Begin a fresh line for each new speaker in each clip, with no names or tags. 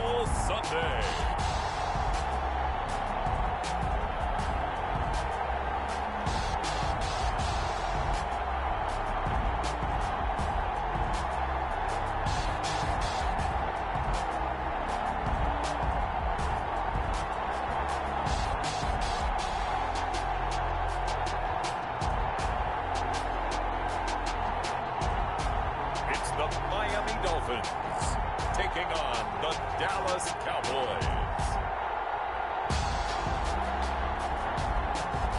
Football Sunday. It's the Miami Dolphins taking on the Dallas Cowboys.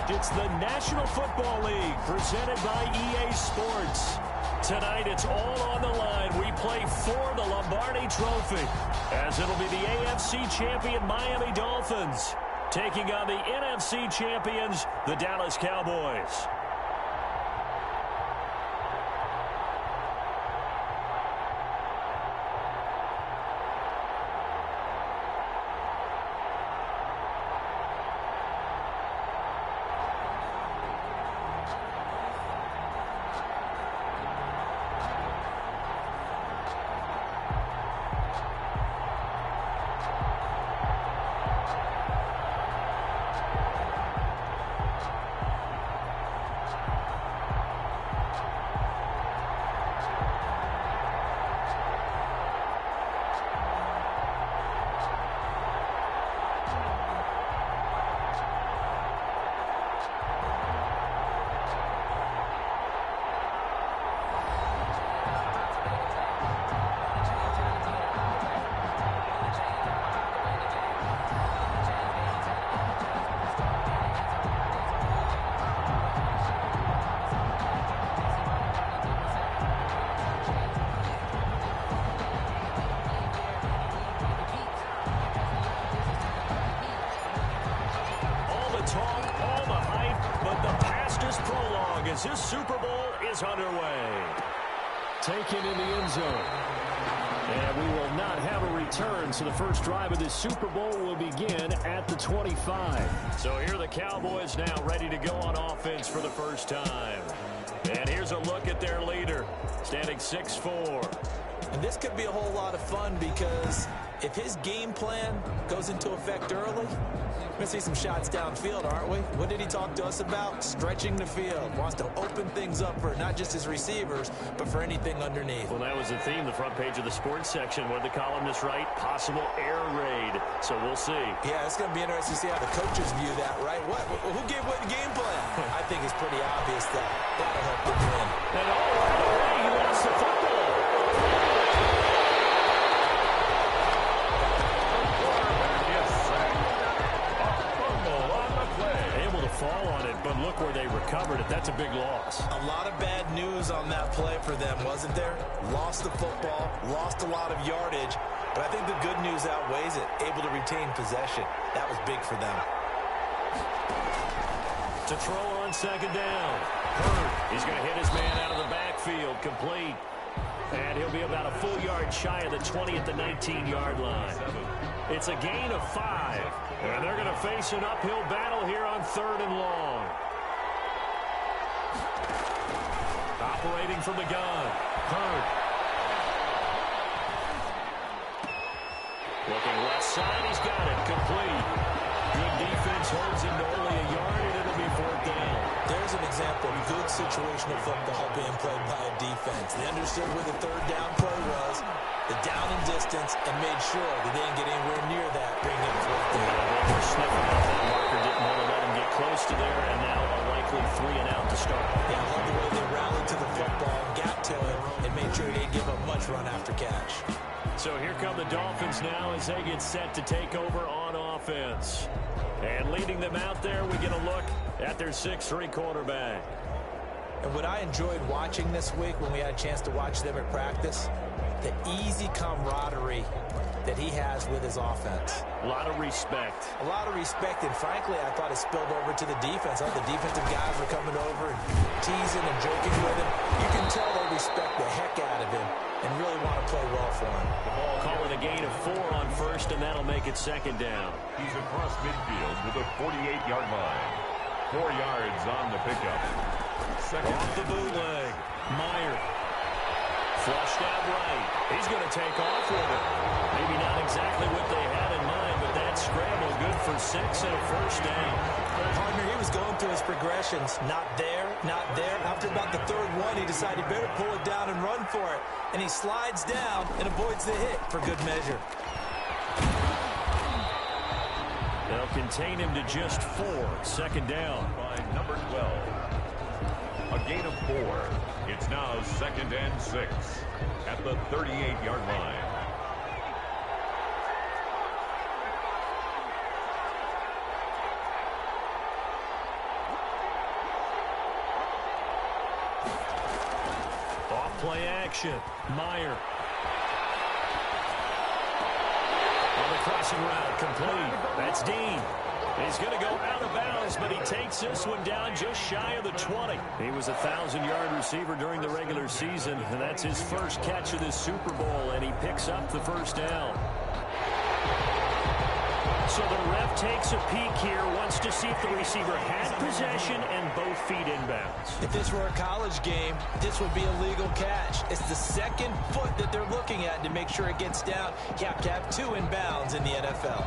It's the National Football League presented by EA Sports. Tonight it's all on the line. We play for the Lombardi Trophy, as it'll be the AFC champion Miami Dolphins taking on the NFC champions, the Dallas Cowboys. This Super Bowl is underway. Taken in the end zone. And we will not have a return, so the first drive of this Super Bowl will begin at the 25. So here are the Cowboys now ready to go on offense for the first time. And here's a look at their leader, standing 6'4".
And this could be a whole lot of fun because if his game plan goes into effect early, we're going to see some shots downfield, aren't we? What did he talk to us about? Stretching the field. Wants to open things up for not just his receivers, but for anything underneath.
Well, that was the theme, the front page of the sports section. What did the columnists write? Possible air raid. So we'll see. Yeah,
it's going to be interesting to see how the coaches view that, right? Who gave what game plan? I think it's pretty obvious that that'll help them win.
And all right away, he lost the football. Fall on it, but look where they recovered it. That's a big loss.
A lot of bad news on that play for them, wasn't there? Lost the football, lost a lot of yardage, but I think the good news outweighs it. Able to retain possession. That was big for them.
To throw on second down. Hurd. He's going to hit his man out of the backfield. Complete. And he'll be about a full yard shy of the 20 at the 19-yard line. It's a gain of 5. And they're going to face an uphill battle here on 3rd and long. Operating from the gun. Hurd. Looking left side. He's got it. Complete. Good defense holds him to only a yard, and it'll be 4th down.
There's an example of good situational football being played by a defense. They understood where the 3rd down play was, the down and distance, and made sure they didn't get anywhere near that, bring in 4th down.
They were sniffing out that marker, didn't want to let him get close to there, and now a likely 3 and out to start.
Yeah, I love the way they rallied to the football, got to it, and made sure they didn't give up much run after catch.
So here come the Dolphins now as they get set to take over on offense. And leading them out there, we get a look at their 6'3" quarterback.
And what I enjoyed watching this week when we had a chance to watch them at practice, the easy camaraderie that he has with his offense.
A lot of respect.
A lot of respect, and frankly, I thought it spilled over to the defense. All the defensive guys were coming over and teasing and joking with him. You can tell they respect the heck out of him and really want to play well for him.
The ball call it a gain of 4 on 1st, and that'll make it 2nd down.
He's across midfield with a 48-yard line. 4 yards on the pickup.
Off the bootleg. Meyer. Flushed out right. He's going to take off with it. Maybe not exactly what they had in mind, but that scramble good for 6 and a first down.
Partner, he was going through his progressions. Not there, not there. After about the third one, he decided better pull it down and run for it. And he slides down and avoids the hit for good measure.
They'll contain him to just 4. Second down.
By number 12. A gain of 4. It's now 2nd and 6 at the 38-yard line.
Play action. Meyer. On the crossing route, complete. That's Dean. He's going to go out of bounds, but he takes this one down just shy of the 20. He was a 1,000-yard receiver during the regular season, and that's his first catch of this Super Bowl, and he picks up the first down. So the ref takes a peek here, wants to see if the receiver had possession and both feet inbounds.
If this were a college game, this would be a legal catch. It's the second foot that they're looking at to make sure it gets down. You have to have 2 inbounds in the NFL.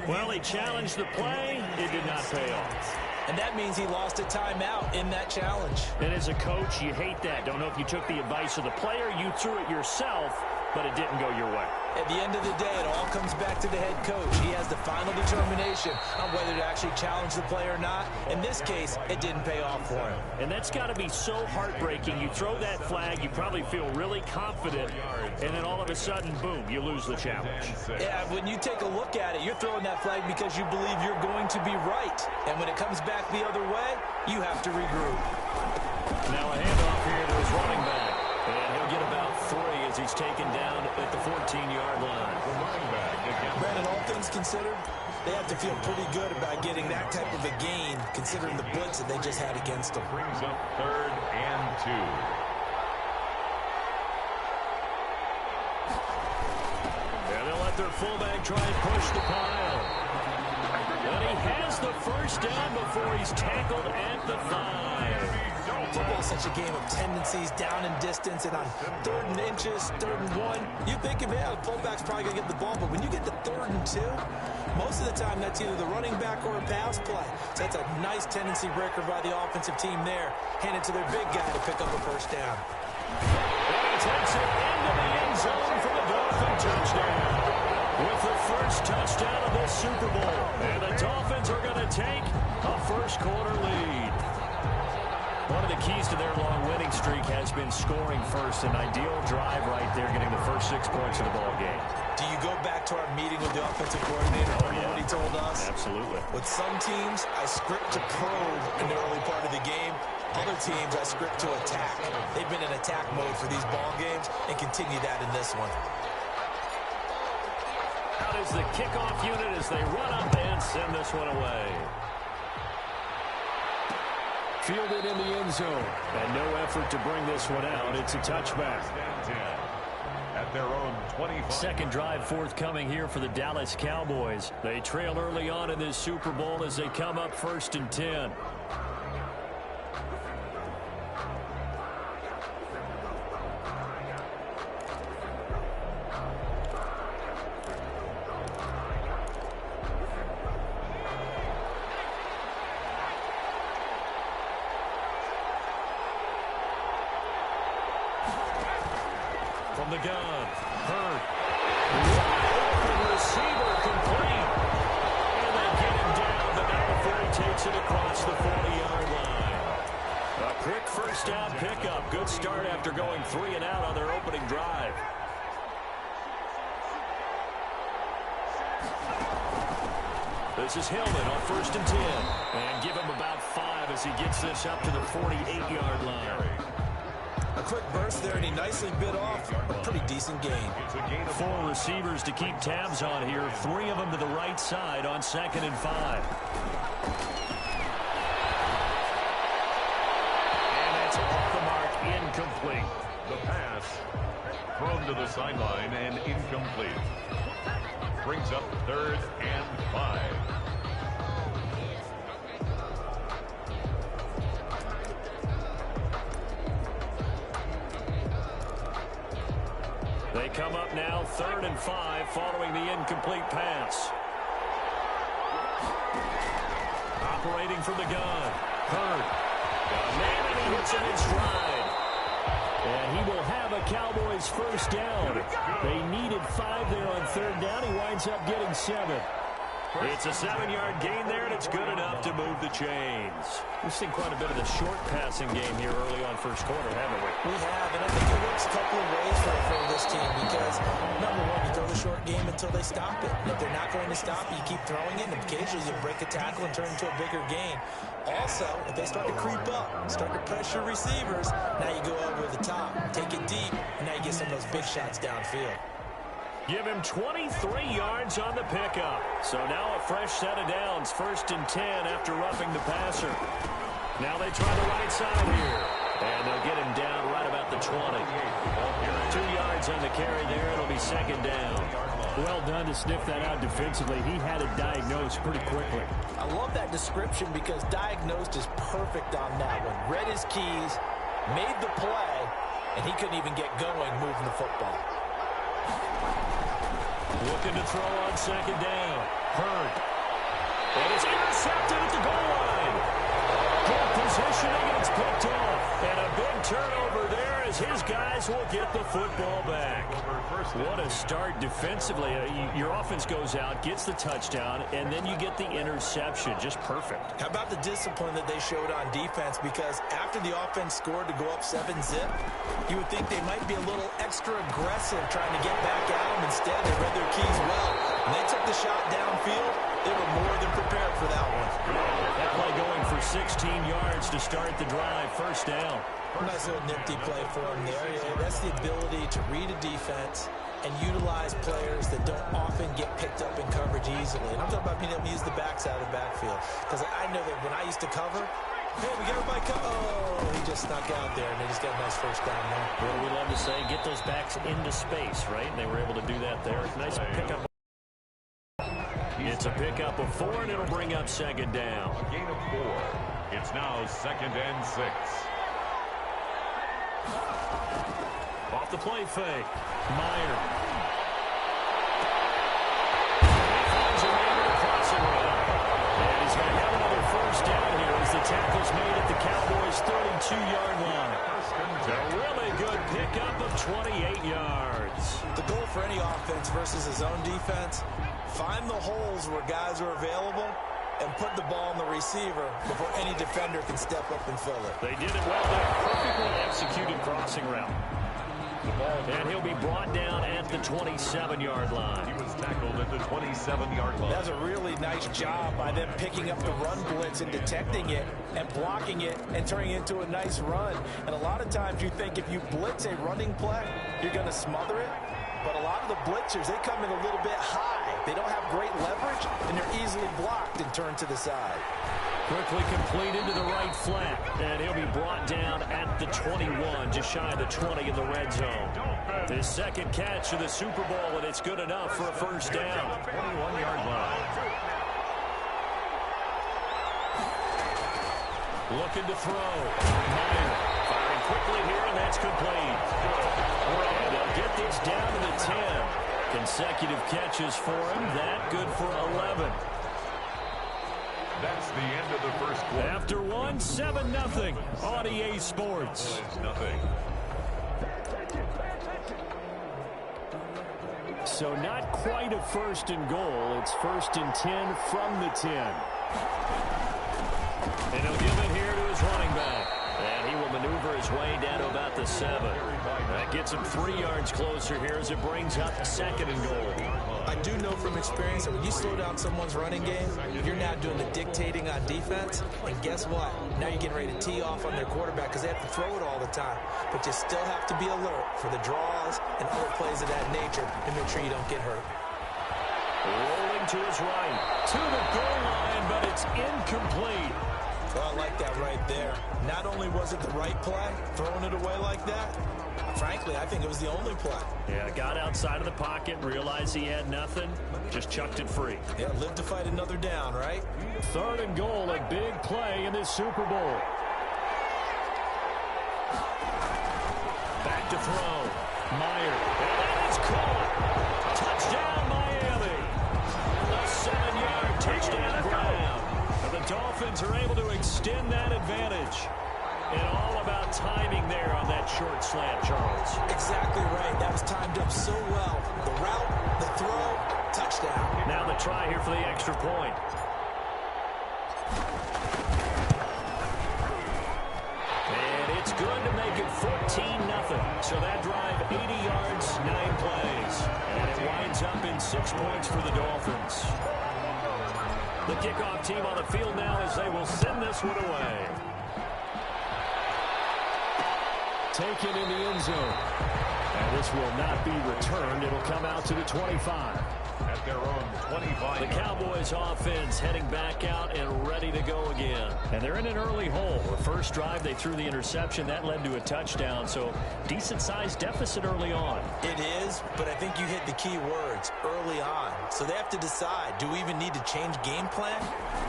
Well, he challenged the play. It did not pay off.
And that means he lost a timeout in that challenge.
And as a coach, you hate that. Don't know if you took the advice of the player. You threw it yourself, but it didn't go your way.
At the end of the day, it all comes back to the head coach. He has the final determination on whether to actually challenge the play or not. In this case, it didn't pay off for him.
And that's got to be so heartbreaking. You throw that flag, you probably feel really confident, and then all of a sudden, boom, you lose the challenge.
Yeah, when you take a look at it, you're throwing that flag because you believe you're going to be right. And when it comes back the other way, you have to regroup.
Now a handoff here to his running back. And he'll get about 3 as he's taken down at the 14-yard line.
Brandon, all things considered, they have to feel pretty good about getting that type of a gain, considering the blitz that they just had against them.
Brings up 3rd and 2.
And they'll let their fullback try and push the pile. And he has the first down before he's tackled at the 5.
Football is such a game of tendencies, down and distance, and on 3rd and inches, 3rd and 1, you think of it, the fullback's probably going to get the ball, but when you get to 3rd and 2, most of the time that's either the running back or a pass play. So that's a nice tendency breaker by the offensive team there. Hand it to their big guy to pick up a first down.
And he takes it into the end zone for the Dolphin touchdown. With the first touchdown of this Super Bowl. And the Dolphins are going to take a first-quarter lead. One of the keys to their long winning streak has been scoring first. An ideal drive right there, getting the first 6 points of the ball game.
Do you go back to our meeting with the offensive coordinator? Remember what he told us?
Absolutely.
With some teams, I script to probe in the early part of the game. Other teams, I script to attack. They've been in attack mode for these ball games and continue that in this one.
Out is the kickoff unit as they run up and send this one away. Fielded in the end zone. And no effort to bring this one out. It's a touchback.
At their own 25.
Second drive forthcoming here for the Dallas Cowboys. They trail early on in this Super Bowl as they come up 1st and 10. From the gun, Hurd. Open receiver complete. And they get him down, but now before he takes it across the 40-yard line. A quick first down pickup. Good start after going 3 and out on their opening drive. This is Hillman on 1st and 10. And give him about 5 as he gets this up to the 48-yard line.
A quick burst there, and he nicely bit off a pretty decent gain.
4 receivers to keep tabs on here. 3 of them to the right side on 2nd and 5. And that's off the mark, incomplete.
The pass Thrown to the sideline and incomplete. Brings up 3rd and 5.
They come up now 3rd and 5 following the incomplete pass. Operating from the gun. Hurd. Man, and he hits him in stride. And he will have a Cowboys first down. They needed 5 there on 3rd down. He winds up getting 7. It's a 7-yard gain there, and it's good enough to move the chains. We've seen quite a bit of the short passing game here early on first quarter, haven't we?
We have, and I think it works a couple of ways for this team because, number one, you throw the short game until they stop it. And if they're not going to stop it, you keep throwing it, and occasionally you break a tackle and turn it into a bigger gain. Also, if they start to creep up, start to pressure receivers, now you go over the top, take it deep, and now you get some of those big shots downfield.
Give him 23 yards on the pickup. So now a fresh set of downs. 1st and 10 after roughing the passer. Now they try the right side here. And they'll get him down right about the 20. 2 yards on the carry there. It'll be 2nd down. Well done to sniff that out defensively. He had it diagnosed pretty quickly.
I love that description because diagnosed is perfect on that one. Read his keys, made the play, and he couldn't even get going moving the football.
Looking to throw on 2nd down. Hurd. And it's intercepted at the goal line. Good positioning, and it's picked off. And a big turnover there as his guys will get the football back. What a start defensively. Your offense goes out, gets the touchdown, and then you get the interception. Just perfect. How
about the discipline that they showed on defense? Because after the offense scored to go up 7-zip, you would think they might be a little extra aggressive trying to get back at them. Instead, they read their keys well. When they took the shot downfield, they were more than prepared for that one.
That play going for 16 yards to start the drive. 1st down.
Nice little nifty play for him there. That's the ability to read a defense and utilize players that don't often get picked up in coverage easily. And I'm talking about being able to use the backside of the backfield. Because I know that when I used to cover, hey, we got everybody cover. Oh, he just snuck out there, and they just got a nice first down there.
What do we love to say? Get those backs into space, right? And they were able to do that there. Nice pickup. It's a pickup of 4, and it'll bring up 2nd down.
A gain of 4. It's now 2nd and 6.
Off the play fake. Meyer. And he's going to have another first down here as the tackle's made at the Cowboys' 32-yard line. A really good pickup of 28 yards.
The goal for any offense versus his own defense, find the holes where guys are available and put the ball on the receiver before any defender can step up and fill it.
They did it well there. Perfectly executed crossing route. And he'll be brought down at the 27-yard line.
He was tackled at the 27-yard line.
That's a really nice job by them picking up the run blitz and detecting it and blocking it and turning it into a nice run. And a lot of times you think if you blitz a running play, you're going to smother it. But a lot of the blitzers, they come in a little bit high. They don't have great leverage, and they're easily blocked and turned to the side.
Quickly complete into the right flat, and he'll be brought down at the 21, just shy of the 20 in the red zone. His 2nd catch of the Super Bowl, and it's good enough for a first down.
21-yard line.
Looking to throw. Meyer firing quickly here, and that's complete. And they'll get this down to the 10. Consecutive catches for him. That good for 11.
That's the end of the first quarter.
After 7-0 on EA Sports.
It's nothing.
So not quite a 1st and goal. It's 1st and 10 from the 10. And he'll give it here to his running back. And he will maneuver his way down to about the 7. That gets him 3 yards closer here as it brings up 2nd and goal.
I do know from experience that when you slow down someone's running game, you're now doing the dictating on defense. And guess what? Now you're getting ready to tee off on their quarterback because they have to throw it all the time. But you still have to be alert for the draws and other plays of that nature to make sure you don't get hurt.
Rolling to his right. To the goal line, but it's incomplete.
Well, I like that right there. Not only was it the right play, throwing it away like that, Frankly, I think it was the only play.
Yeah, got outside of the pocket, realized he had nothing, just chucked it free.
Yeah, live to fight another down, right?
3rd and goal, a big play in this Super Bowl. Back to throw. Meyer. And that is caught. Touchdown, Miami. A 7-yard touchdown grab. The Dolphins are able to extend that advantage. And all about timing there on that short slant, Charles.
Exactly right. That was timed up so well. The route, the throw, touchdown.
Now the try here for the extra point. And it's good to make it 14-0. So that drive, 80 yards, 9 plays. And it winds up in 6 points for the Dolphins. The kickoff team on the field now as they will send this one away. Taken in the end zone. And this will not be returned. It'll come out to the 25.
At their own 25.
The Cowboys offense heading back out and ready to go again. And they're in an early hole. The first drive, they threw the interception. That led to a touchdown. So decent-sized deficit early on.
It is, but I think you hit the key words, early on. So they have to decide, do we even need to change game plan?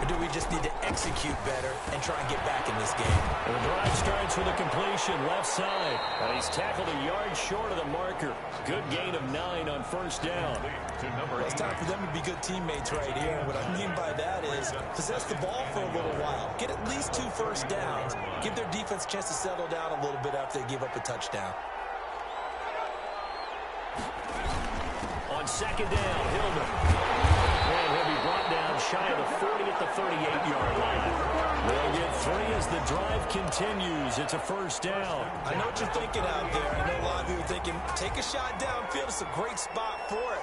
Or do we just need to execute better and try and get back in this game?
And the drive starts with a completion left side. And he's tackled a yard short of the marker. Good gain of 9 on first down.
Well, it's time for them to be good teammates right here. What I mean by that is possess the ball for a little while. Get at least 2 first downs. Give their defense a chance to settle down a little bit after they give up a touchdown.
On second down, Hillman. And he'll be brought down shy of the 40 at the 38-yard line. They'll get 3 as the drive continues. It's a first down.
I know what you're thinking out there. I know a lot of you are thinking, take a shot downfield. It's a great spot for it.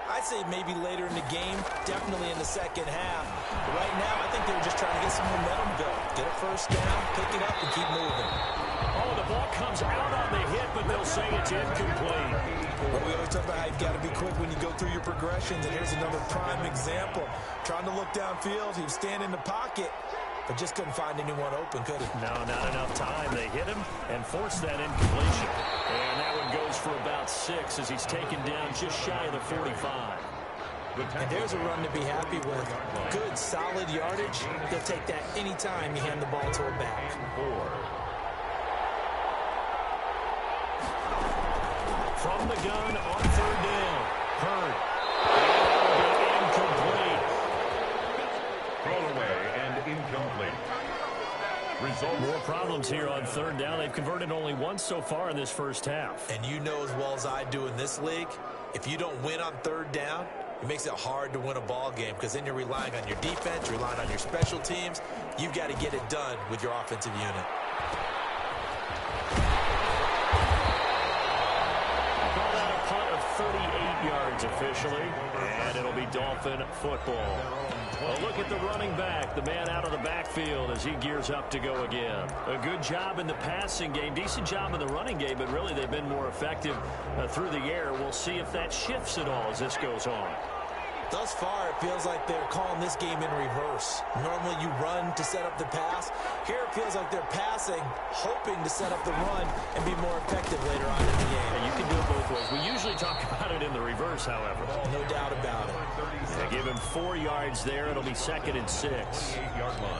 I'd say maybe later in the game, definitely in the second half. But right now, I think they were just trying to get some momentum built. Get a first down, pick it up, and keep moving.
Oh, the ball comes out on the hit, but they'll say it's incomplete.
Well, we always talk about how you've got to be quick when you go through your progressions, and here's another prime example. Trying to look downfield, he was standing in the pocket, but just couldn't find anyone open, could he?
No, not enough time. They hit him and forced that incompletion. And that one goes for about 6 as he's taken down just shy of the 45.
And there's a run to be happy with. Good, solid yardage. He'll take that anytime you hand the ball to a back.
From the gun on third down. Hurd. Incomplete.
Thrown away and incomplete. Result.
More problems here on third down. They've converted only once so far in this first half.
And you know as well as I do in this league, if you don't win on third down, it makes it hard to win a ball game because then you're relying on your defense, you're relying on your special teams. You've got to get it done with your offensive unit.
Called out a punt of 38 yards officially, and it'll be Dolphin football. A look at the running back, the man out of the backfield as he gears up to go again. A good job in the passing game, decent job in the running game, but really they've been more effective through the air. We'll see if that shifts at all as this goes on.
Thus far, it feels like they're calling this game in reverse. Normally you run to set up the pass. Here it feels like they're passing, hoping to set up the run and be more effective later on in the game.
And you can do it both ways. We usually talk about it in the reverse, however.
No doubt about it.
They give him 4 yards there. It'll be 2nd and 6.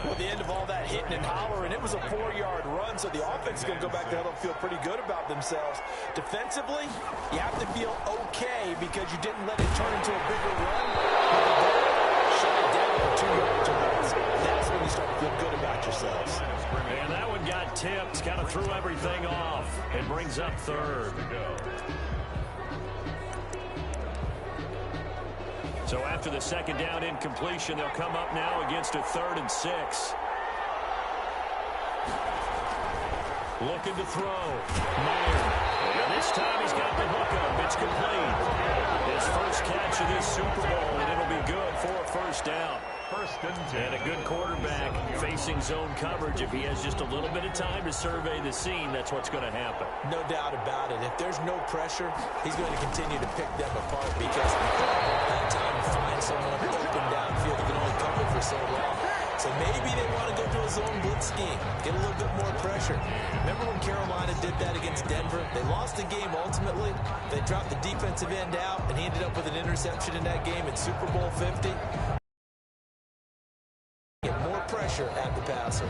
Well, the end of all that hitting and hollering, it was a 4-yard run, so the offense is going to go back to huddle and feel pretty good about themselves. Defensively, you have to feel okay because you didn't let it turn into a bigger run. Shut it down for 2 yards or less. That's when you start to feel good about yourselves.
And that one got tipped, kind of threw everything off. It brings up third. So after the second down incompletion, they'll come up now against a 3rd and 6. Looking to throw. Meyer. And this time he's got the hook up. It's complete. His first catch of this Super Bowl, and it'll be good for a first down. And a good quarterback facing zone coverage. If he has just a little bit of time to survey the scene, that's what's going to happen.
No doubt about it. If there's no pressure, he's going to continue to pick them apart because that time to find someone open downfield, he can only cover for so long. So maybe they want to go to a zone blitz scheme, get a little bit more pressure. Remember when Carolina did that against Denver? They lost the game ultimately. They dropped the defensive end out, and he ended up with an interception in that game in Super Bowl 50. Get more pressure at the passer.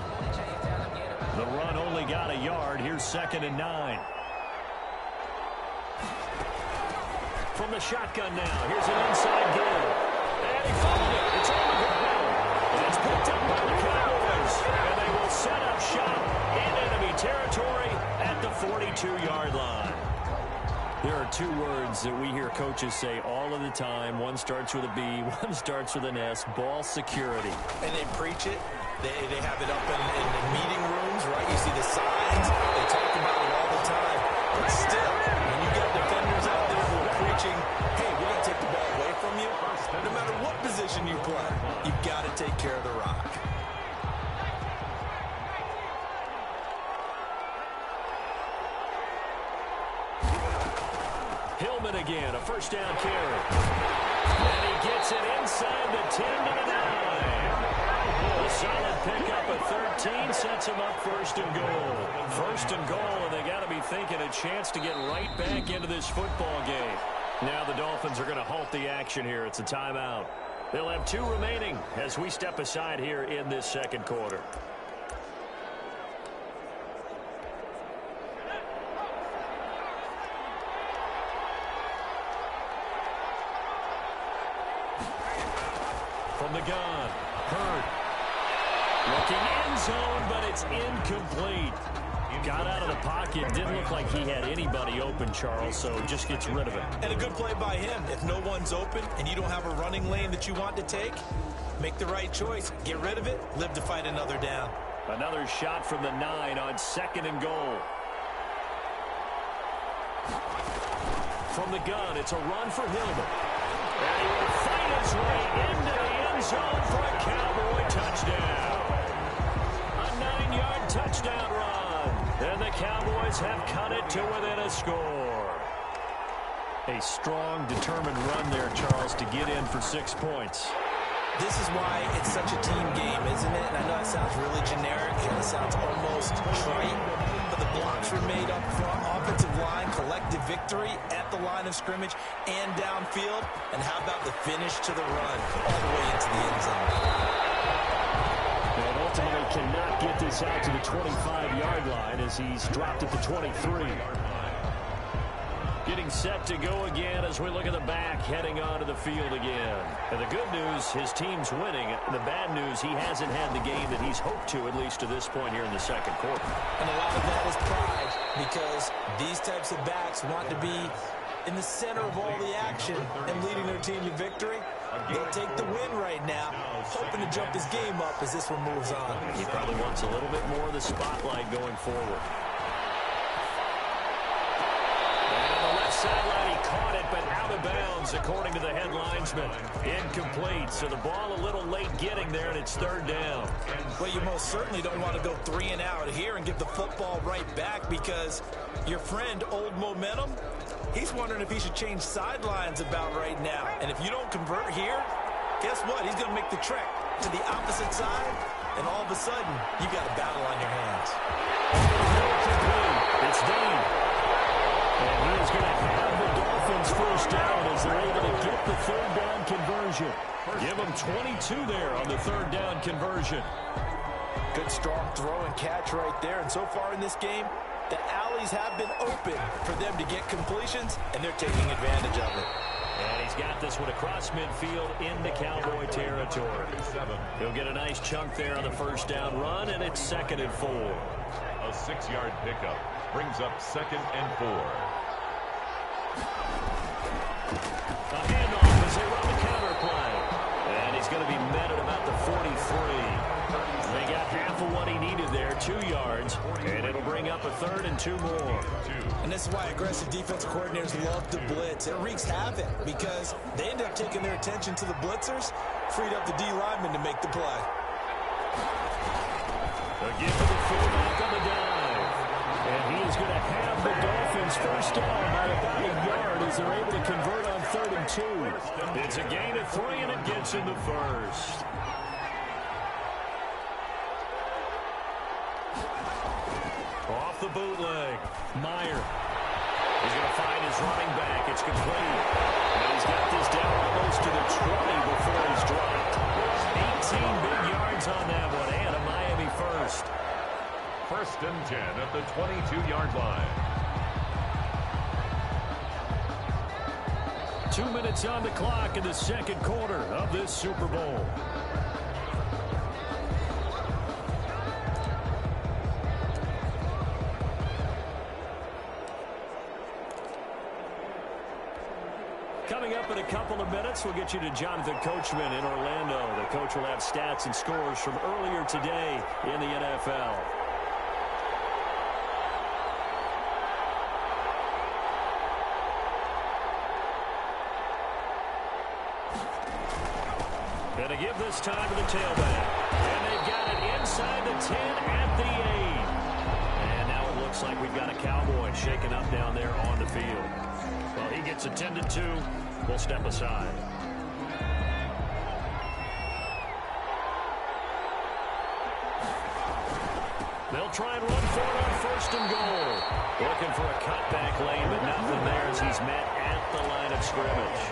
The run only got a yard. Here's 2nd and 9. From the shotgun now. Here's an inside give. And he fumbled it. It's on the ground. And it's picked up by the Cowboys. And they will set up shop in enemy territory at the 42-yard line. There are two words that we hear coaches say all of the time. One starts with a B, one starts with an S. Ball security.
And they preach it. They have it up in the meeting rooms, right? You see the signs. They talk about it all the time. But still, when you got defenders out there who are preaching, hey, we're going to take the ball away from you, no matter what position you play, you've got to take care of the rock.
Hillman again, a first down carry. And he gets it inside the 10 to the 9. A solid pickup at 13 sets him up 1st and goal. 1st and goal, and they got to be thinking a chance to get right back into this football game. Now the Dolphins are going to halt the action here. It's a timeout. They'll have 2 remaining as we step aside here in this 2nd quarter. From the gun, Hurd. Looking end zone, but it's incomplete. Got out of the pocket. Didn't look like he had anybody open, Charles, so just gets rid of it.
And a good play by him. If no one's open and you don't have a running lane that you want to take, make the right choice. Get rid of it. Live to fight another down.
Another shot from the 9 on 2nd and goal. From the gun, it's a run for Hillman. And he will fight his way into the end zone for a Cowboy touchdown. A 9-yard touchdown run. And the Cowboys have cut it to within a score. A strong, determined run there, Charles, to get in for 6 points.
This is why it's such a team game, isn't it? And I know it sounds really generic and it sounds almost trite, but the blocks were made up front. Offensive line, collective victory at the line of scrimmage and downfield. And how about the finish to the run all the way into the end zone?
And ultimately cannot get this out to the 25-yard line as he's dropped at the 23. Getting set to go again as we look at the back, heading onto the field again. And the good news, his team's winning. The bad news, he hasn't had the game that he's hoped to, at least to this point here in the 2nd quarter.
And a lot of that is pride, because these types of backs want to be in the center of all the action and leading their team to victory. They'll take the win right now, hoping to jump his game up as this one moves on.
He probably wants a little bit more of the spotlight going forward. Sideline, he caught it, but out of bounds, according to the head linesman. Incomplete, so the ball a little late getting there, and it's 3rd down.
Well, you most certainly don't want to go 3 and out here and give the football right back, because your friend, Old Momentum, he's wondering if he should change sidelines about right now. And if you don't convert here, guess what? He's going to make the trek to the opposite side, and all of a sudden, you got a battle on your hands.
It's Dean. And he's going to have the Dolphins first down as they're able to get the 3rd down conversion. Give them 22 there on the 3rd down conversion.
Good strong throw and catch right there. And so far in this game, the alleys have been open for them to get completions, and they're taking advantage of it.
And he's got this one across midfield into Cowboy territory. He'll get a nice chunk there on the 1st down run, and it's 2nd and 4.
A 6-yard pickup brings up 2nd and 4.
A handoff as they run the counter play. And he's going to be met at about the 43. They got half of what he needed there, 2 yards, and it'll bring up a 3rd and 2 more.
And this is why aggressive defensive coordinators love to blitz. It wreaks havoc because they end up taking their attention to the blitzers, freed up the D lineman to make the play.
Again for the fullback on the dive. And he is going to have the Dolphins first down by about a yard as they're able to convert on 3rd and 2. It's a gain of 3, and it gets in the 1st. bootleg. Meyer. He's going to find his running back. It's complete. And he's got this down almost to the 20 before he's dropped. 18 big yards on that one, and a Miami first.
First and 10 at the 22-yard line.
2 minutes on the clock in the second quarter of this Super Bowl. Coming up in a couple of minutes, we'll get you to Jonathan Coachman in Orlando. The coach will have stats and scores from earlier today in the NFL. Going to give this time to the tailback. And they've got it inside the 10 at the 8. And now it looks like we've got a Cowboy shaking up down there on the field. Well, he gets attended to. We'll step aside. They'll try and run for it on first and goal. Looking for a cutback lane, but nothing there as he's met at the line of scrimmage.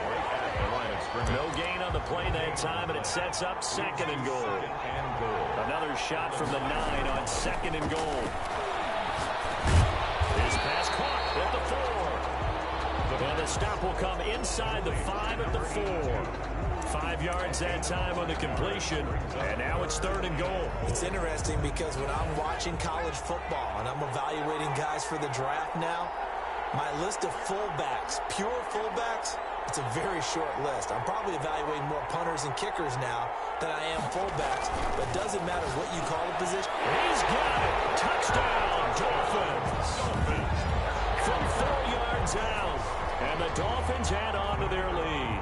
No gain on the play that time, and it sets up second and goal. Another shot from the 9 on second and goal. His pass caught at the 4. And the stop will come inside the 5 at the 4. 5 yards that time on the completion, and now it's third and goal.
It's interesting because when I'm watching college football and I'm evaluating guys for the draft now, my list of fullbacks, pure fullbacks, it's a very short list. I'm probably evaluating more punters and kickers now than I am fullbacks, but it doesn't matter what you call the position.
He's got it. Touchdown, Dolphins. From 4 yards out, and the Dolphins add on to their lead.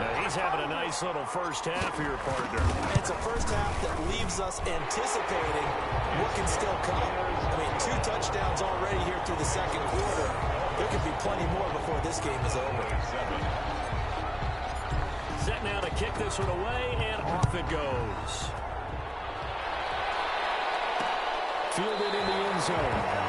Now he's having a nice little first half here, partner.
It's a first half that leaves us anticipating what can still come. I mean, 2 touchdowns already here through the second quarter. There could be plenty more before this game is over.
Set now to kick this one away, and off it goes. Fielded in the end zone.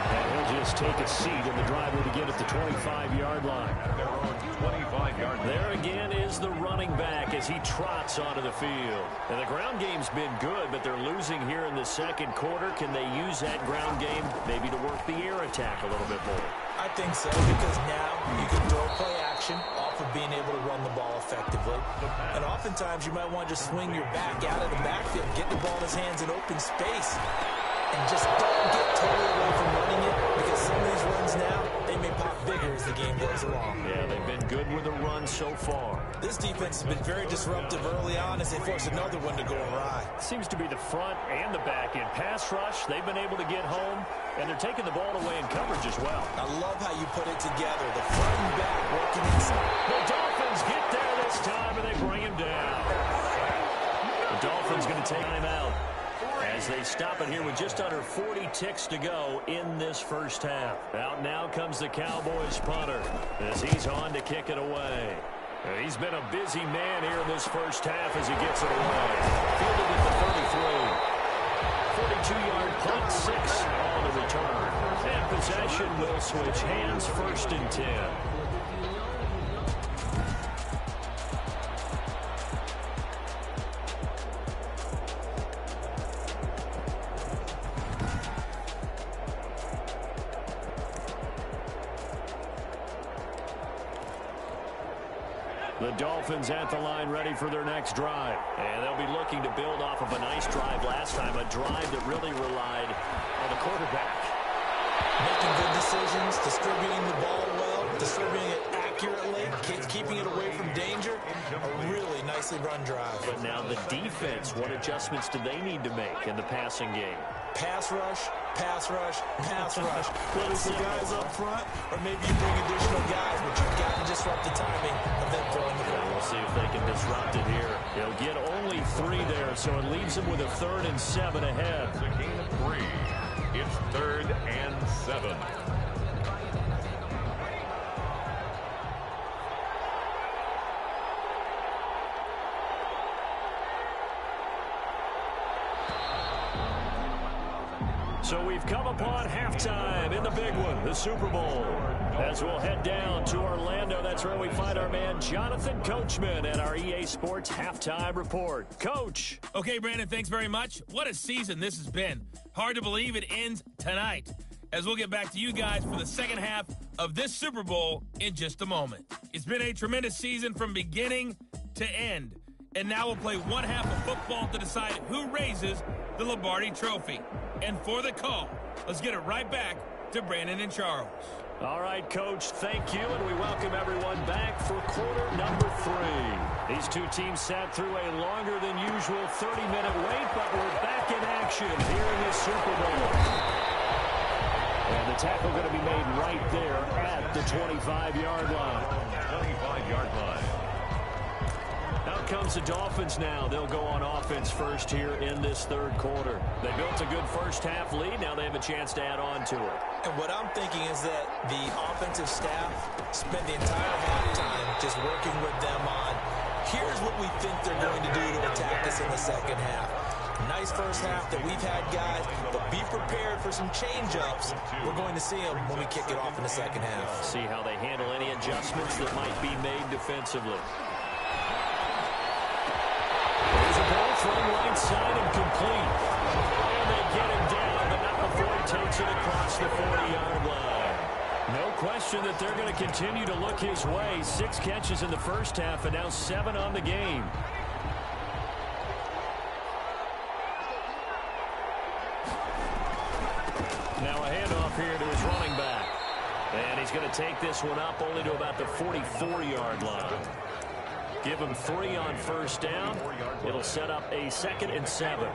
And he'll just take a seat, and the drive will begin at the 25-yard line.
Their own 25-yard line.
There again is the running back as he trots onto the field. And the ground game's been good, but they're losing here in the second quarter. Can they use that ground game maybe to work the air attack a little bit more?
I think so, because now you can throw play action off of being able to run the ball effectively. And oftentimes you might want to just swing your back out of the backfield, get the ball in his hands in open space, and just don't get totally away from running it, because some of these runs now, they may pop bigger as the game goes along.
Yeah, they've been good with the run so far.
This defense has been very disruptive early on as they force another one to go awry.
Seems to be the front and the back end. Pass rush, they've been able to get home, and they're taking the ball away in coverage as well.
I love how you put it together. The front and back working inside.
The Dolphins get there this time, and they bring him down. The Dolphins going to take him out as they stop it here with just under 40 ticks to go in this first half. Out now comes the Cowboys punter as he's on to kick it away. He's been a busy man here in this first half as he gets it away. Fielded at the 33. 42-yard punt, 6 on the return. And possession will switch hands, first and 10. The Dolphins at the line ready for their next drive. And they'll be looking to build off of a nice drive last time, a drive that really relied on the quarterback.
Making good decisions, distributing the ball well, distributing it accurately, keeping it away from danger. A really nicely run drive.
But now the defense, what adjustments do they need to make in the passing game?
Pass rush, pass rush, pass rush. Whether it's the guys up front or maybe you bring additional guys, but you've got to disrupt the timing of them throwing the ball.
We'll see if they can disrupt it here. They'll get only 3 there, so it leaves them with a 3rd and 7 ahead.
It's a gain of 3. It's 3rd and 7.
So we've come upon halftime in the big one, the Super Bowl. As we'll head down to Orlando, that's where we find our man Jonathan Coachman at our EA Sports Halftime Report. Coach.
Okay, Brandon, thanks very much. What a season this has been. Hard to believe it ends tonight, as we'll get back to you guys for the second half of this Super Bowl in just a moment. It's been a tremendous season from beginning to end, and now we'll play one half of football to decide who raises the Lombardi Trophy. And for the call, let's get it right back to Brandon and Charles.
All right, Coach, thank you, and we welcome everyone back for quarter number 3. These two teams sat through a longer than usual 30-minute wait, but we're back in action here in this Super Bowl. And the tackle going to be made right there at the 25-yard line.
25-yard line.
Out comes the Dolphins now. They'll go on offense first here in this third quarter. They built a good first half lead. Now they have a chance to add on to it.
And what I'm thinking is that the offensive staff spent the entire halftime just working with them on, here's what we think they're going to do to attack us in the second half. Nice first half that we've had, guys, but be prepared for some change-ups. We're going to see them when we kick it off in the second half.
See how they handle any adjustments that might be made defensively. There's a ball thrown right side and complete. And they get him down, but not before he takes it across the 40-yard line. No question that they're going to continue to look his way. 6 catches in the first half and now 7 on the game. Now a handoff here to his running back. And he's going to take this one up only to about the 44-yard line. Give him 3 on first down. It'll set up a 2nd and 7.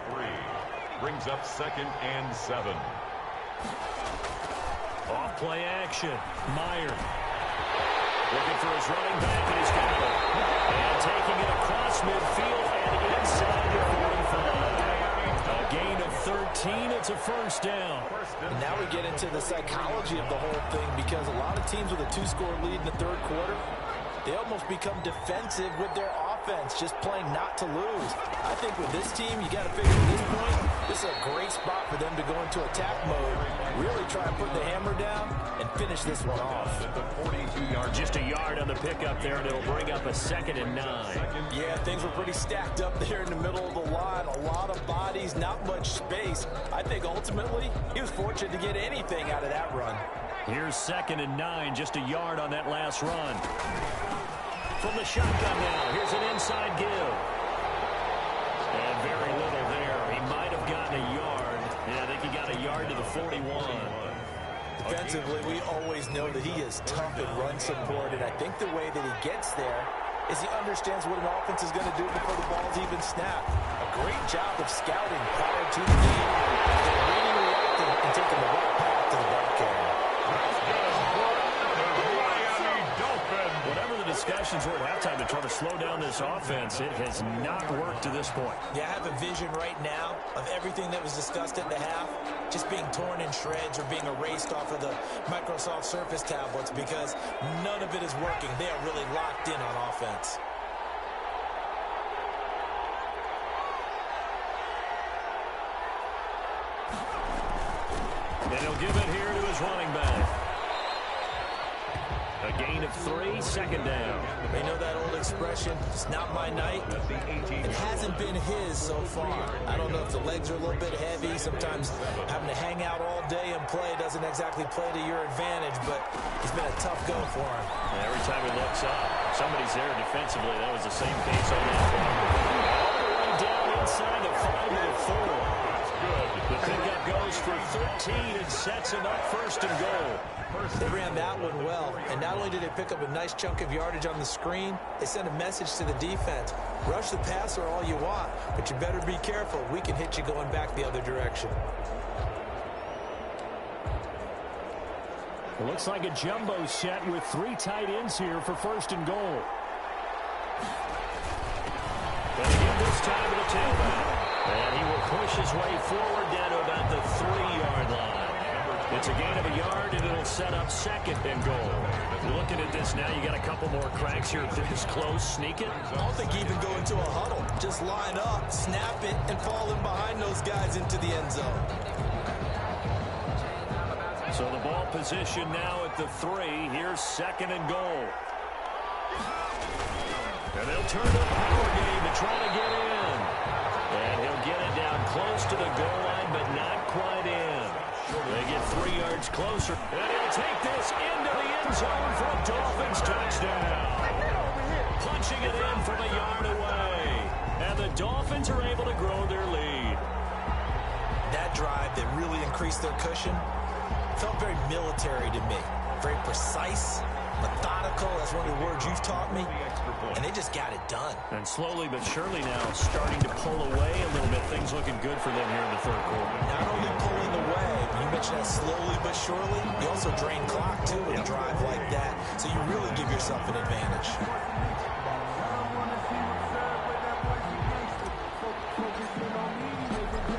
Brings up 2nd and 7.
Off play action. Meyer looking for his running back, and he's got it. And taking it across midfield and inside the 45. A gain of 13. It's a first down.
And now we get into the psychology of the whole thing, because a lot of teams with a 2-score lead in the third quarter, they almost become defensive with their offense, just playing not to lose. I think with this team, you got to figure at this point, this is a great spot for them to go into attack mode, really try and put the hammer down and finish this one off.
Just a yard on the pickup there, and it'll bring up a 2nd and 9.
Yeah, things were pretty stacked up there in the middle of the line. A lot of bodies, not much space. I think ultimately, he was fortunate to get anything out of that run.
Here's 2nd and 9, just a yard on that last run. From the shotgun now, here's an inside give. And very little there. He might have gotten a yard. Yeah, I think he got a yard to the 41.
Defensively, we always know that he is tough in run support, and I think the way that he gets there is he understands what an offense is going to do before the ball's even snapped. A great job of scouting prior to the game. They're really reacting and taking the right path to the ball carrier.
Whatever the discussions were at halftime to try to slow down this offense, it has not worked to this point.
Yeah, I have a vision right now of everything that was discussed at the half just being torn in shreds or being erased off of the Microsoft Surface tablets, because none of it is working. They are really locked in on offense.
And he'll give it here to his running back. A gain of 3, 2nd down.
They know that old expression, it's not my night. It hasn't been his so far. I don't know if the legs are a little bit heavy. Sometimes having to hang out all day and play doesn't exactly play to your advantage, but it's been a tough go for him.
And every time he looks up, somebody's there defensively. That was the same case on that one. All the way down inside the 5 to the 4. The pickup goes for 13 and sets him up 1st and goal.
They ran that one well, and not only did they pick up a nice chunk of yardage on the screen, they sent a message to the defense. Rush the passer all you want, but you better be careful. We can hit you going back the other direction.
It looks like a jumbo set with 3 tight ends here for 1st and goal. And again this time to the tailback. And he will push his way forward down to about the 3-yard line. It's a gain of a yard, and it'll set up 2nd and goal. Looking at this now, you got a couple more cracks here. This close, sneak it.
I don't think even go into a huddle. Just line up, snap it, and fall in behind those guys into the end zone.
So the ball position now at the 3. Here's 2nd and goal. And they'll turn the power game to try to get in. And he'll get it down close to the goal line, but not quite in. They get 3 yards closer. And he'll take this into the end zone for a Dolphins touchdown. Punching it in from a yard away. And the Dolphins are able to grow their lead.
That drive that really increased their cushion felt very military to me. Very precise, methodical. That's one of the words you've taught me. And they just got it done.
And slowly but surely now starting to pull away a little bit. Things looking good for them here in the 3rd quarter.
Not only pulling away, you mentioned that slowly but surely, you also drain clock too with a drive like that. So you really give yourself an advantage.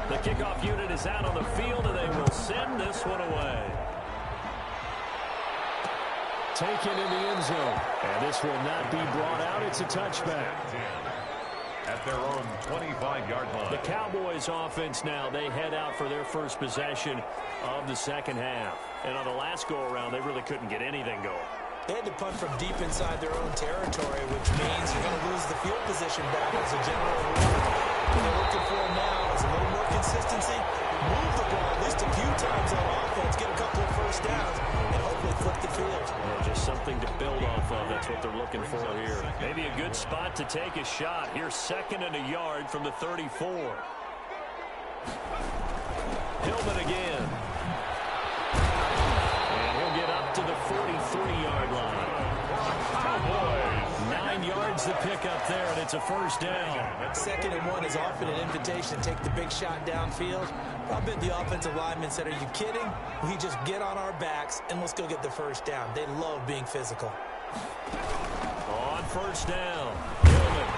The kickoff unit is out on the field, and they will send this one away. Taken in the end zone. And this will not be brought out. It's a touchback.
At their own 25-yard line.
The Cowboys offense now, they head out for their first possession of the 2nd half. And on the last go-around, they really couldn't get anything going.
They had to punt from deep inside their own territory, which means you're going to lose the field position battle as a general rule. What they're looking for now is a little more consistency, move the ball at least a few times on offense, get a couple of first downs, and hopefully flip the field.
Yeah, just something to build off of. That's what they're looking for here. Maybe a good spot to take a shot. Here's 2nd and a yard from the 34. Hillman again. And he'll get up to the 43-yard line. Cowboys. 9 yards to pick up there, and it's a first down.
2nd and 1 is often an invitation to take the big shot downfield. I bet the offensive lineman said, are you kidding? We just get on our backs, and let's go get the first down. They love being physical.
On first down, Hillman.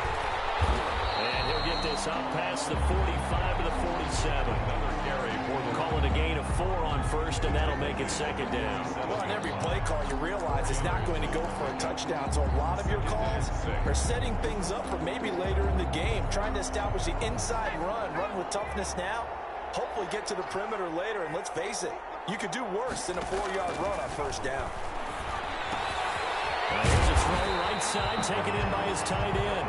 And he'll get this up past the 45 to the 47.
Another carry for the
Call it a gain of 4 on first, and that'll make it 2nd down.
Well, on every play call, you realize it's not going to go for a touchdown. So a lot of your calls are setting things up for maybe later in the game, trying to establish the inside run with toughness now, hopefully get to the perimeter later. And let's face it, you could do worse than a 4-yard run on first down.
Here's a throw right side, taken in by his tight end.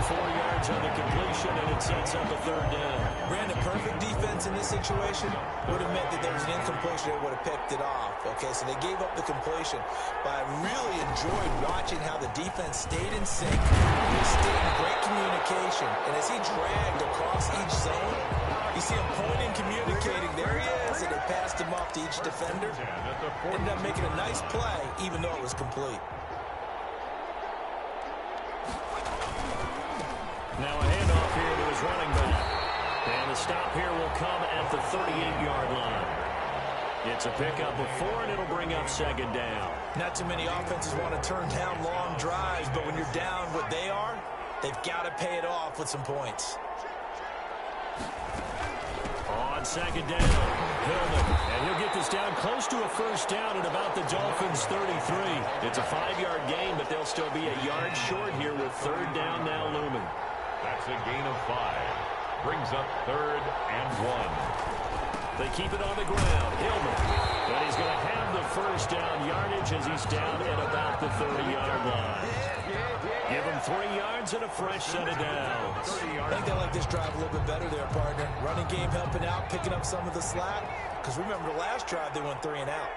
4 yards on the completion, and it sets up a 3rd down.
Brandon, perfect defense in this situation would have meant that there was an incompletion that would have picked it off. Okay, so they gave up the completion. But I really enjoyed watching how the defense stayed in sync. They stayed in great communication. And as he dragged across each zone, you see him pointing, communicating. There he is, and they passed him off to each defender. Ended up making a nice play, even though it was complete.
Now a handoff here to his running back. And the stop here will come at the 38-yard line. It's a pickup of 4, and it'll bring up 2nd down. Not
too many offenses want to turn down long drives, but when you're down what they are, they've got to pay it off with some points.
On 2nd down, Hillman. And he'll get this down close to a first down at about the Dolphins' 33. It's a 5-yard gain, but they'll still be a yard short here with 3rd down now looming.
That's a gain of 5. Brings up 3rd and 1.
They keep it on the ground. Hillman. And he's going to have the first down yardage as he's down at about the 30-yard line. Give him 3 yards and a fresh set of downs.
I think they like this drive a little bit better there, partner. Running game helping out, picking up some of the slack. Because remember the last drive, they went 3 and out.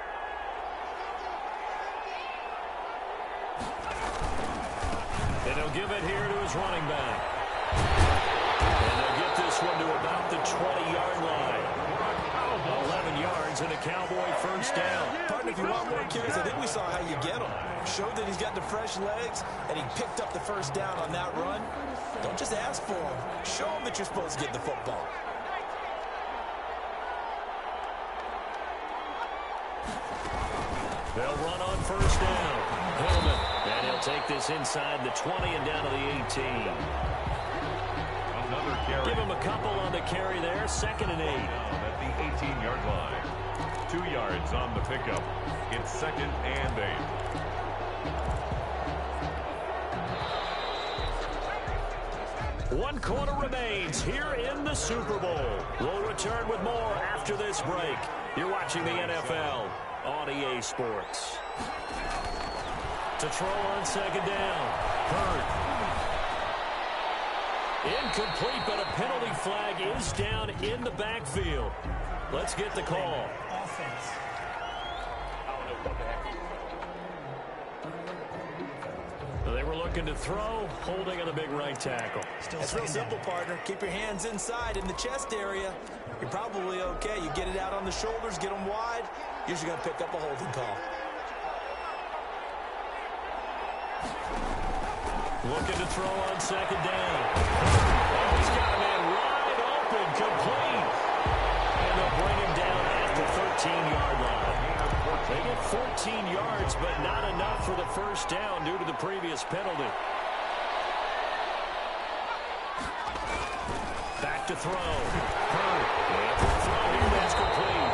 And he'll give it here to his running back. And they'll get this one to about the 20-yard line. 11 yards and a Cowboy first down.
Partner, if you want more carries, I think we saw how you get them. Showed that he's got the fresh legs, and he picked up the first down on that run. Don't just ask for him. Show him that you're supposed to get the football.
They'll run on first down. Hillman. And he'll take this inside the 20 and down to the 18.
Another carry.
Give him a couple on the carry there. 2nd and 8.
At the 18-yard line. 2 yards on the pickup. It's 2nd and 8.
One quarter remains here in the Super Bowl. We'll return with more after this break. You're watching the NFL on EA Sports. To throw on second down. Hurd. Incomplete, but a penalty flag is down in the backfield. Let's get the call. They were looking to throw, holding on the big right tackle.
It's real simple, partner. Keep your hands inside in the chest area. You're probably okay. You get it out on the shoulders, get them wide. Usually going to pick up a holding call.
Looking to throw on second down. He's got a man wide open, complete. And they'll bring him down at the 13-yard line. They get 14 yards, but not enough for the first down due to the previous penalty. Back to throw. Hurd. And the throw here, that's complete.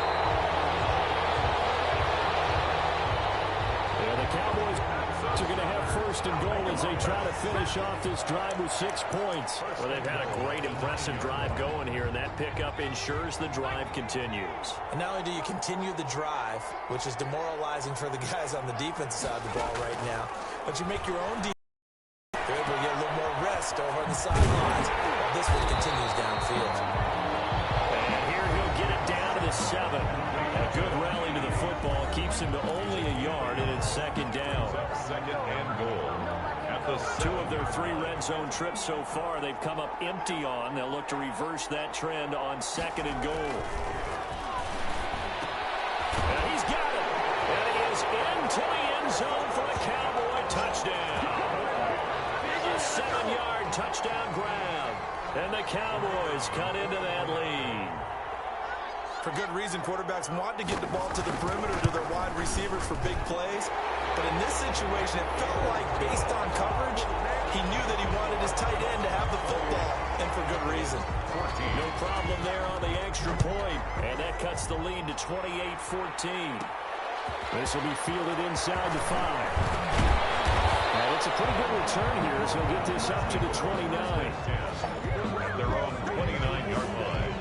And the Cowboys are going to have first and goal as they try to finish off this drive with 6 points. Well, they've had a great, impressive drive going here, and that pickup ensures the drive continues.
And not only do you continue the drive, which is demoralizing for the guys on the defense side of the ball right now, but you make your own defense. They're able to get a little more rest over on the sidelines while this one continues downfield.
And here he'll get it down to the 7. A good rally to the football keeps him to only a yard, and it's second down.
Second and goal. At the
2 of their 3 red zone trips so far, they've come up empty on. They'll look to reverse that trend on second and goal. And he's got it. And he is into the end zone for a Cowboy touchdown. A 7-yard touchdown grab. And the Cowboys cut into that lead.
For good reason, quarterbacks want to get the ball to the perimeter to their wide receivers for big plays. But in this situation, it felt like, based on coverage, he knew that he wanted his tight end to have the football, and for good reason.
No problem there on the extra point. And that cuts the lead to 28-14. This will be fielded inside the 5. And it's a pretty good return here, so he'll get this up to the 29.
their own 29-yard line.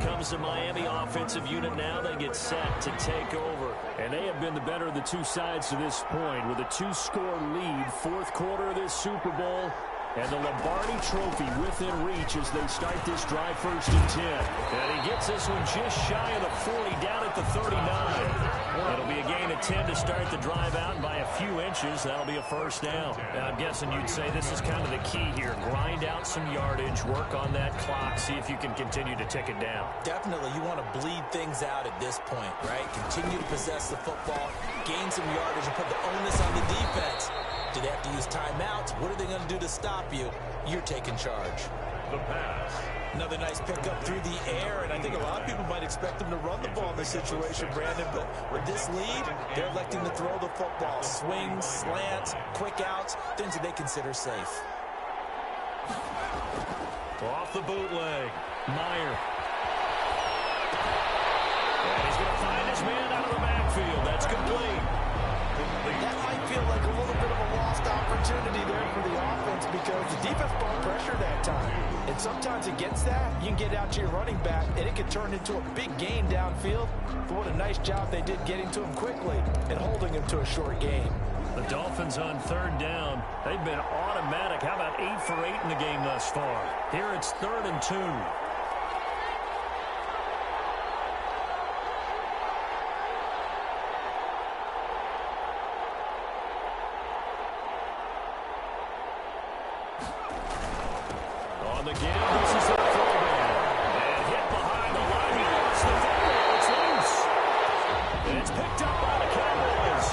Comes the Miami offensive unit now. They get set to take over. And they have been the better of the two sides to this point with a 2-score lead. 4th quarter of this Super Bowl. And the Lombardi Trophy within reach as they start this drive 1st and 10. And he gets this one just shy of the 40 down at the 39. That'll be a gain of 10 to start the drive out by a few inches. That'll be a first down. Now, I'm guessing you'd say this is kind of the key here. Grind out some yardage, work on that clock, see if you can continue to tick it down.
Definitely, you want to bleed things out at this point, right? Continue to possess the football, gain some yardage, and put the onus on the defense. Do they have to use timeouts? What are they going to do to stop you? You're taking charge.
The pass.
Another nice pickup through the air, and I think a lot of people might expect them to run the ball in this situation, Brandon, but with this lead, they're electing to throw the football. Swings, slants, quick outs, things that they consider safe.
Off the bootleg, Meyer. And he's going to find his man out of the backfield. That's complete.
That might feel like a little bit of a lost opportunity there for the offense because the defense brought pressure that time. And sometimes against that, you can get out to your running back, and it can turn into a big gain downfield. But what a nice job they did getting to him quickly and holding him to a short game.
The Dolphins on 3rd down. They've been automatic. How about 8 for 8 in the game thus far? Here it's 3rd and 2. On the game, this is the throwback. And hit behind the line. He lost the football. It's loose. And it's picked up by the Cowboys.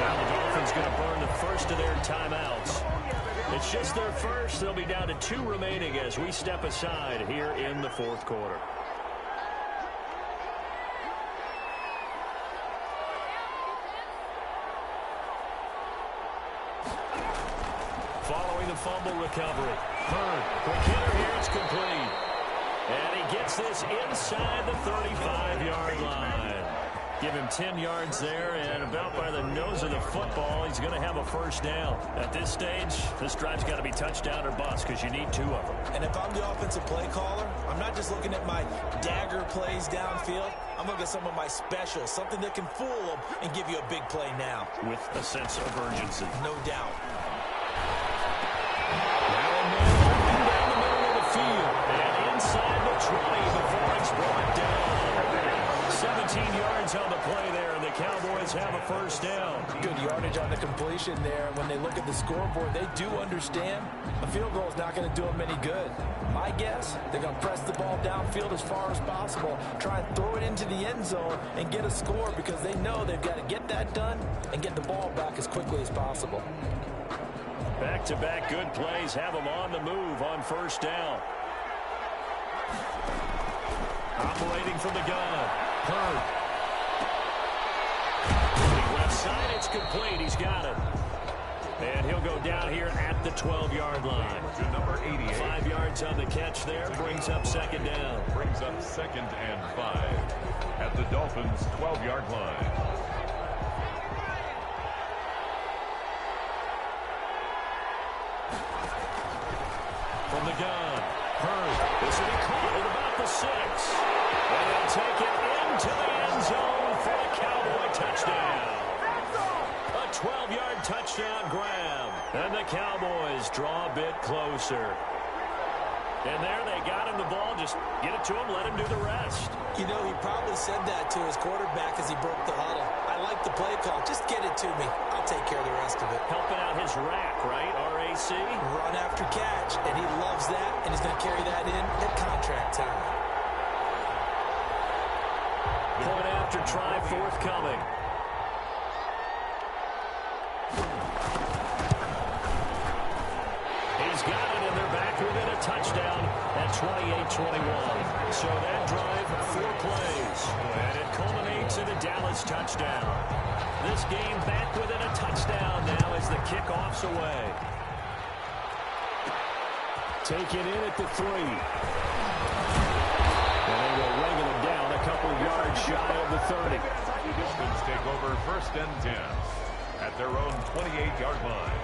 Now the Dolphins going to burn the first of their timeouts. It's just their first. They'll be down to 2 remaining as we step aside here in the 4th quarter. Following the fumble recovery. Hurd. Quick hitter here. It's complete. And he gets this inside the 35-yard line. Give him 10 yards there, and about by the nose of the football, he's going to have a first down. At this stage, this drive's got to be touchdown or bust because you need 2 of them.
And if I'm the offensive play caller, I'm not just looking at my dagger plays downfield. I'm looking at some of my specials, something that can fool them and give you a big play now.
With a sense of urgency.
No doubt.
Now a man open down the middle of the field. And inside the 20 before it's brought down. 17 yards on the play there, and the Cowboys have a first down.
Good yardage on the completion there. When they look at the scoreboard, they do understand a field goal is not going to do them any good. My guess, they're going to press the ball downfield as far as possible, try and throw it into the end zone and get a score because they know they've got to get that done and get the ball back as quickly as possible.
Back-to-back good plays have them on the move on first down. Operating from the gun. Hurd. Left side, it's complete. He's got it. And he'll go down here at the 12-yard line.
To number 88.
5 yards on the catch there. Brings up second down.
Brings up 2nd and 5 at the Dolphins' 12-yard line.
From the gun. Hurd. This will be caught at about the 6. And they'll take it into the end zone for a Cowboy touchdown. A 12-yard touchdown grab. And the Cowboys draw a bit closer. And there they got him the ball. Just get it to him, let him do the rest.
You know, he probably said that to his quarterback as he broke the huddle. I like the play call. Just get it to me. I'll take care of the rest of it.
Helping out his rack, right? RAC?
Run after catch. And he loves that, and he's going to carry that in at contract time.
Point after try forthcoming. He's got it, and they're back within a touchdown at 28-21. So that drive, 4 plays, and it culminates in a Dallas touchdown. This game back within a touchdown now as the kickoff's away. Taken in at the 3. And they will wrangle him down a couple yards shy of the 30.
Dolphins take over 1st and 10 at their own 28-yard line.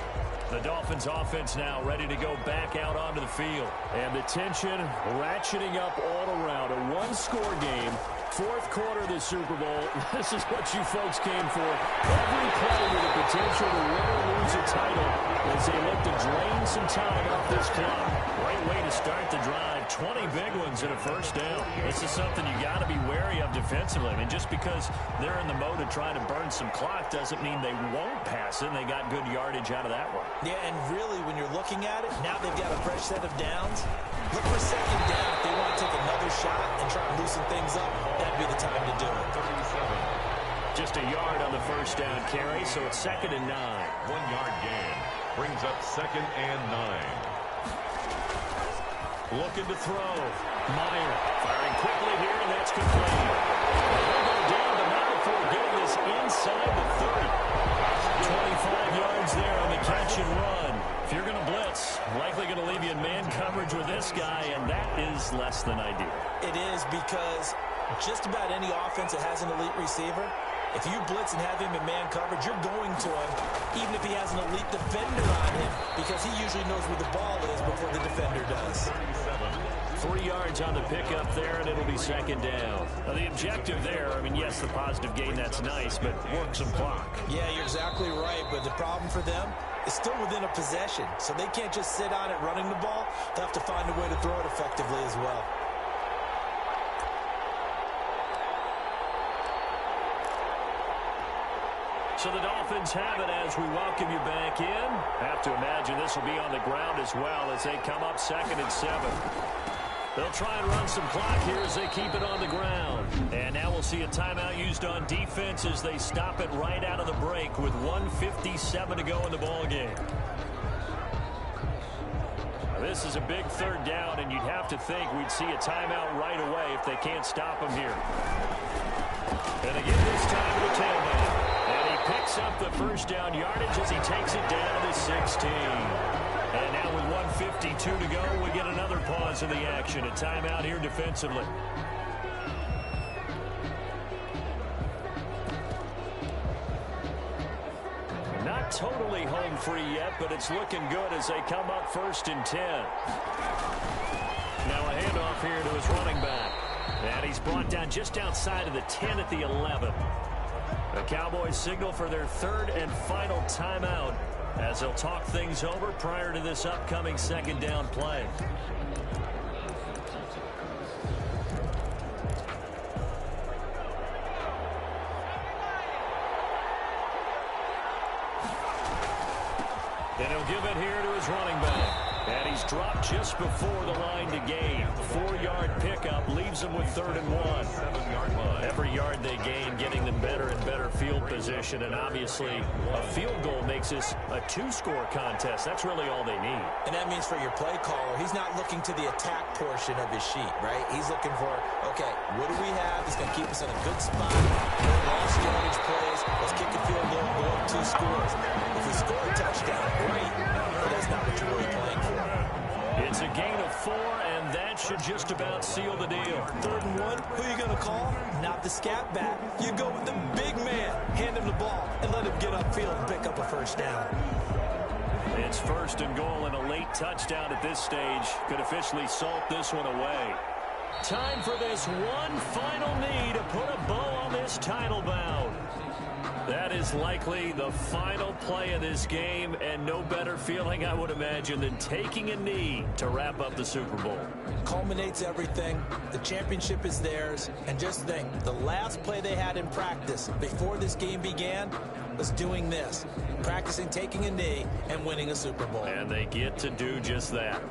The Dolphins offense now ready to go back out onto the field. And the tension ratcheting up all around. A 1-score game. 4th quarter of the Super Bowl. This is what you folks came for. Every play with the potential to win or lose a title as they look to drain some time off this clock. Great way to start the drive. 20 big ones and a first down. This is something you got to be wary of defensively. I mean, just because they're in the mode of trying to burn some clock doesn't mean they won't pass it. They got good yardage out of that one.
Yeah, and really, when you're looking at it, now they've got a fresh set of downs. Look for second down. If they want to take another shot and try and loosen things up, that'd be the time to do it.
37.
Just a yard on the first down carry, so it's 2nd and 9.
1-yard gain brings up 2nd and 9.
Looking to throw. Meyer firing quickly here, and that's complete. They'll go down the middle for getting this inside the 30. 25 yards there on the catch and run. If you're going to blitz, likely going to leave you in man coverage with this guy, and that is less than ideal.
It is because just about any offense that has an elite receiver, if you blitz and have him in man coverage, you're going to him, even if he has an elite defender on him, because he usually knows where the ball is before the defender does.
3 yards on the pickup there, and it'll be 2nd down. Now, the objective there, I mean, yes, the positive gain, that's nice, but work some clock.
Yeah, you're exactly right, but the problem for them is still within a possession, so they can't just sit on it running the ball. They'll have to find a way to throw it effectively as well.
So the Dolphins have it as we welcome you back in. Have to imagine this will be on the ground as well as they come up 2nd and 7. They'll try and run some clock here as they keep it on the ground. And now we'll see a timeout used on defense as they stop it right out of the break with 1:57 to go in the ballgame. This is a big 3rd down, and you'd have to think we'd see a timeout right away if they can't stop them here. And again this time to the tailback. And he picks up the first down yardage as he takes it down to 16. And now with 1:52 to go, we get another pause in the action. A timeout here defensively. Not totally home free yet, but it's looking good as they come up 1st and 10. Now a handoff here to his running back. And he's brought down just outside of the 10 at the 11. The Cowboys signal for their 3rd and final timeout as they'll talk things over prior to this upcoming 2nd down play. And he'll give it here to his running back. And he's dropped just before the line to gain. 4-yard pickup leaves them with 3rd and 1.
7-yard line.
Every yard they gain getting them better and better field position. And obviously a field goal makes this a 2-score contest. That's really all they need.
And that means for your play caller, he's not looking to the attack portion of his sheet, right? He's looking for, okay, what do we have that's going to keep us in a good spot? No lost yardage plays. Let's kick a field goal, go up 2 scores. If we score a touchdown, great. But that's not what you're really playing for.
It's a gain of 4, and that should just about seal the deal.
3rd and 1, who are you going to call? Not the scat back. You go with the big man. Hand him the ball and let him get upfield and pick up a 1st down.
It's 1st and goal, and a late touchdown at this stage could officially salt this one away. Time for this one final knee to put a bow on this title bout. That is likely the final play of this game, and no better feeling, I would imagine, than taking a knee to wrap up the Super Bowl.
Culminates everything. The championship is theirs. And just think, the last play they had in practice before this game began was doing this, practicing taking a knee and winning a Super Bowl.
And they get to do just that.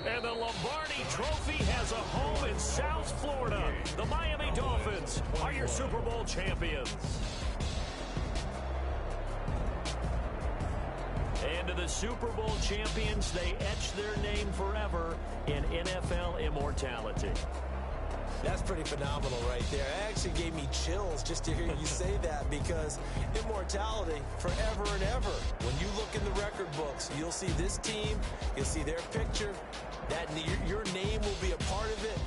And the Lombardi Trophy has a home in South Florida. The Miami Dolphins are your Super Bowl champions. And to the Super Bowl champions, they etch their name forever in NFL immortality.
That's pretty phenomenal right there. It actually gave me chills just to hear you say that, because immortality forever and ever. When you look in the record books, you'll see this team, you'll see their picture, that your name will be a part of it.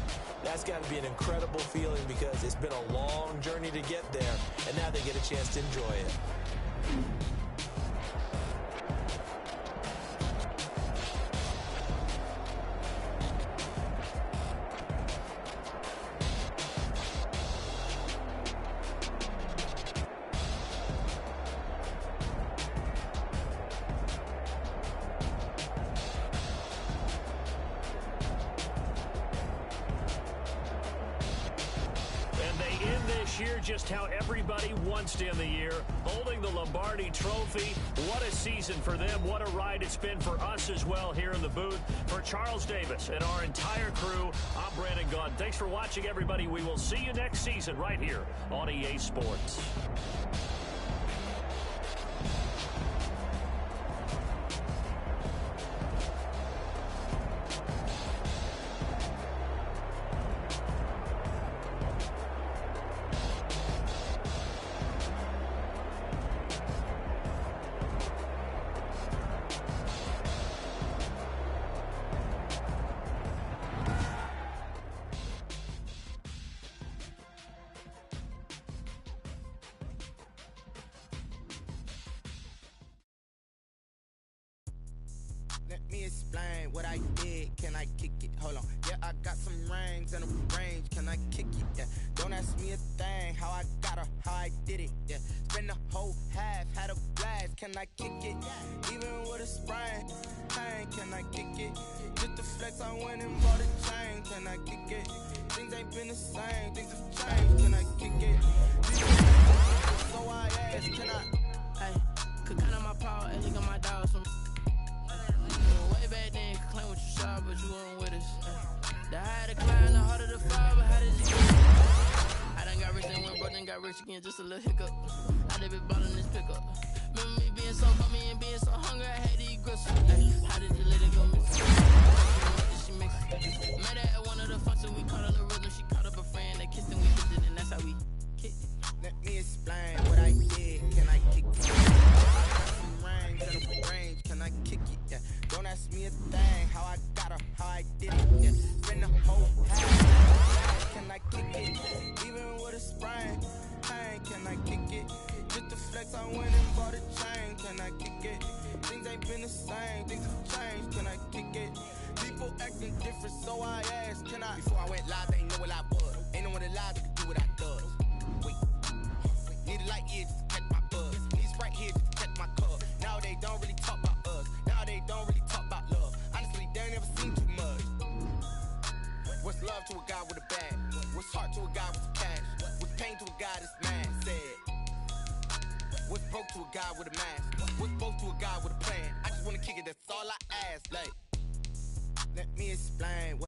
That's got to be an incredible feeling, because it's been a long journey to get there, and now they get a chance to enjoy it.
Year just how everybody wants to end the year, holding the Lombardi Trophy. What a season for them. What a ride it's been for us as well here in the booth. For Charles Davis and our entire crew, I'm Brandon Gaudin. Thanks for watching, everybody. We will see you next season right here on EA Sports.
Let me explain what I did. Can I kick it? Hold on. Yeah, I got some rings and a range. Can I kick it? Yeah. Don't ask me a thing. How I got her, how I did it. Yeah. Spend the whole half, had a blast. Can I kick it? Even with a sprain. Pain, can I kick it? Just the flex, I went and bought a chain. Can I kick it? Things ain't been the same. Things have changed. Can I kick it? So I ask, can I?
Hey, could count on my power and look at my dogs from way back then. Could claim what you saw, but you weren't with us. The higher the climb, the harder the fall, but how did you get it? I done got rich and went broke, then got rich again, just a little hiccup. I done been ballin' this pickup. Remember me being so bummy and being so hungry, I had to eat gristle. Hey, how did you let it go, miss? She mix it. Met her at one of the functions, we caught on the rhythm. She caught up a friend, they kissed and we kissed it, and that's how we kicked it.
Let me explain what I did. Can I kick it? Some rings and a range. Can I kick it? Yeah. Don't ask me a thing. How I got her, how I did it. Yeah. Spend the whole half. Can I kick it? Even with a sprain. Pain. Can I kick it? Just the flex, I went and bought can I kick it? Things ain't been the same, things have changed, can I kick it? People acting different, so I asked, can I? Before I went live, they ain't know what I was. Ain't no one alive that could do what I does. Wait, need a light here just to catch my buzz. Need Sprite here just to catch my cup. Now they don't really talk about us. Now they don't really talk about love. Honestly, they ain't never seen too much. What's love to a guy with a bag? What's heart to a guy with cash? What's pain to a guy that's mad? Said. What's broke to a guy with a mask? What's both to a guy with a plan? I just wanna kick it, that's all I ask. Like, let me explain.